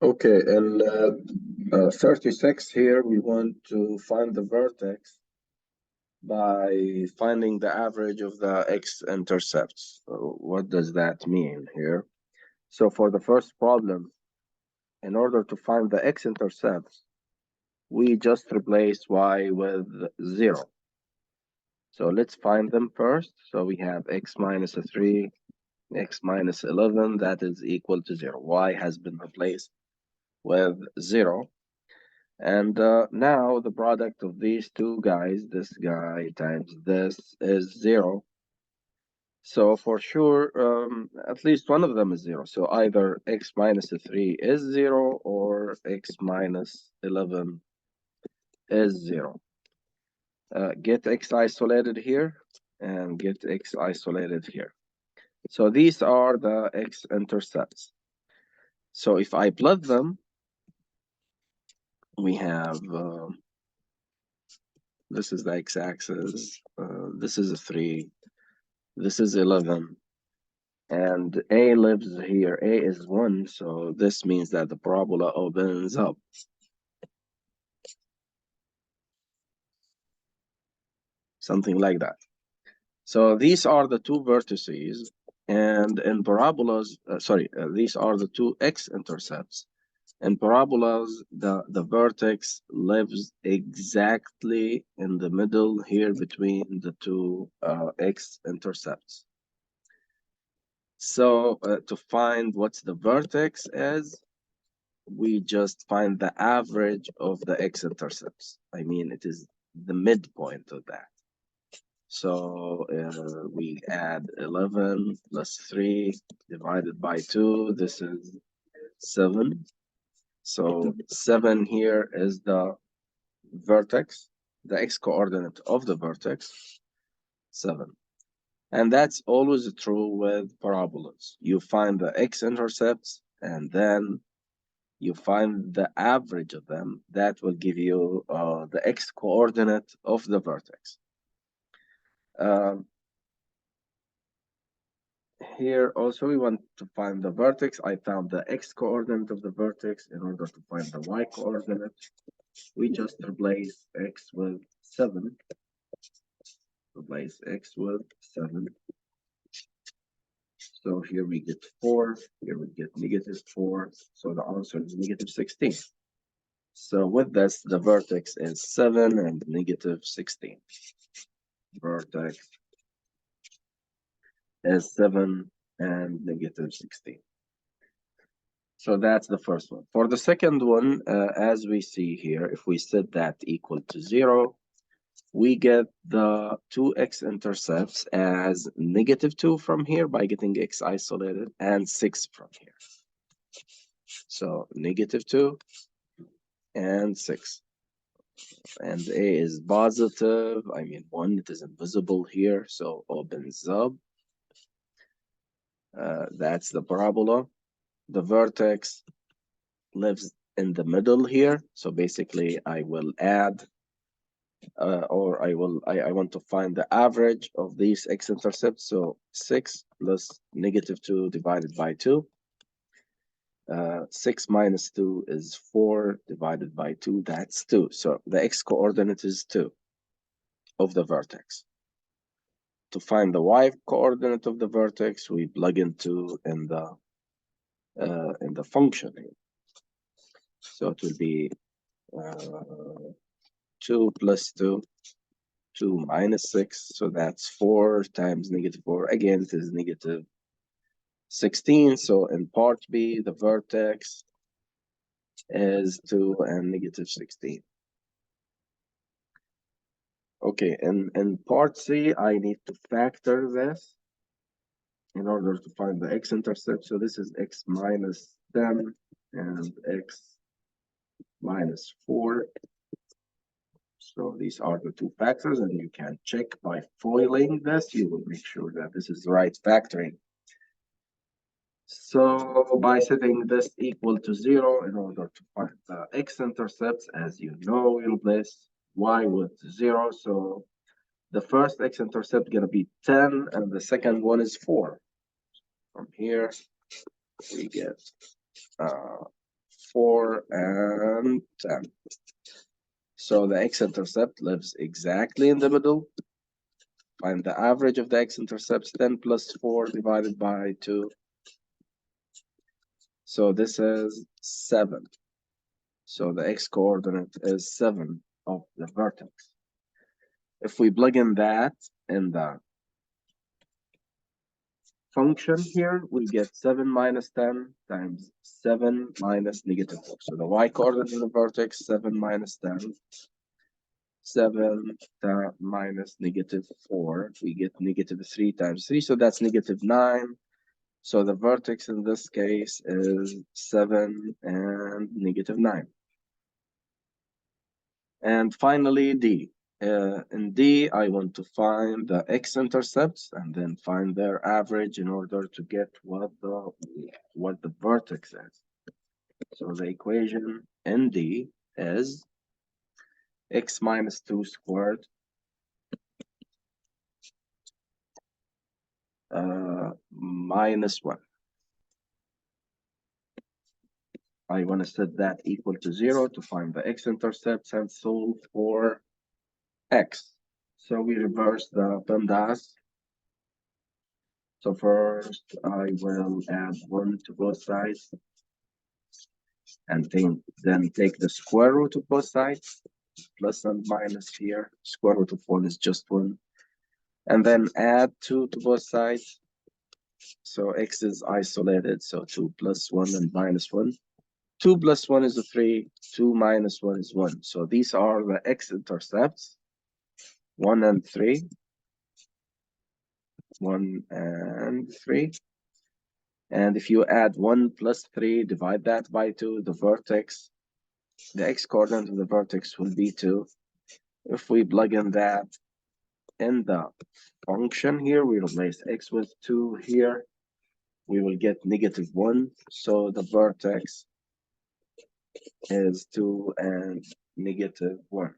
Okay, and 36 here, we want to find the vertex by finding the average of the x-intercepts. So what does that mean here? So for the first problem, in order to find the x-intercepts, we just replace y with 0. So let's find them first. So we have x minus 3, x minus 11, that is equal to 0. Y has been replaced with 0. And now the product of these two guys, this guy times this, is 0. So for sure, at least one of them is 0. So either x minus 3 is 0 or x minus 11 is 0. Get x isolated here and get x isolated here. So these are the x-intercepts. So if I plot them, we have this is the x-axis, this is a 3, this is 11, and a lives here. A is 1, so this means that the parabola opens up. Something like that. So these are the two vertices, and in parabolas, these are the two x-intercepts. In parabolas, the vertex lives exactly in the middle here between the two x-intercepts. So to find what's the vertex is, we just find the average of the x-intercepts. I mean, it is the midpoint of that. So we add 11 plus 3 divided by 2. This is 7. So 7 here is the vertex, the x-coordinate of the vertex, 7. And that's always true with parabolas. You find the x-intercepts, and then you find the average of them. That will give you the x-coordinate of the vertex. Here also we want to find the vertex. I found the x-coordinate of the vertex. In order to find the y-coordinate, we just replace x with 7. Replace x with 7. So here we get 4, here we get -4, so the answer is -16. So with this, the vertex is 7 and -16. Vertex is 7 and -16. So that's the first one. For the second one, as we see here, if we set that equal to 0, we get the two x-intercepts as -2 from here by getting x isolated and 6 from here. So -2 and 6. And a is positive. I mean, 1, it is invisible here, so opens up. That's the parabola. The vertex lives in the middle here. So basically, I will add, or I want to find the average of these x-intercepts. So 6 plus -2 divided by 2. 6 minus 2 is 4 divided by 2. That's 2. So the x-coordinate is 2 of the vertex. To find the y-coordinate of the vertex, we plug in 2 in the function here. So it will be 2 plus 2, 2 minus 6. So that's 4 times -4. Again, it is -16. So in part B, the vertex is 2 and -16. Okay, and in part C, I need to factor this in order to find the x-intercept. So this is x minus 10 and x minus 4. So these are the two factors, and you can check by foiling this. You will make sure that this is the right factoring. So by setting this equal to 0 in order to find the x-intercepts, as you know, we replace y with 0. So the first x-intercept gonna be 10, and the second one is 4. From here, we get 4, and 10. So the x-intercept lives exactly in the middle. Find the average of the x-intercepts, 10 plus 4 divided by 2. So this is 7. So the x-coordinate is 7 of the vertex. If we plug in that in the function here, we get 7 minus 10 times 7 minus negative 4. So the y-coordinate of the vertex, 7 minus 10. 7 minus negative 4, we get negative 3 times 3, so that's negative 9. So the vertex in this case is 7 and negative 9. And finally, D. In D, I want to find the x-intercepts and then find their average in order to get what the vertex is. So the equation in D is x minus 2 squared minus 1. I want to set that equal to 0 to find the x-intercepts and solve for x. So we reverse the PEMDAS. So first I will add 1 to both sides and then take the square root of both sides, plus and minus here. Square root of 1 is just 1. And then add 2 to both sides. So x is isolated, so 2 plus 1 and minus 1. 2 plus 1 is 3, 2 minus 1 is 1. So these are the x-intercepts, 1 and 3. 1 and 3. And if you add 1 plus 3, divide that by 2, the vertex, the x-coordinate of the vertex will be 2. If we plug in that in the function here, we replace x with 2 here, we will get negative 1. So the vertex is 2 and negative 1.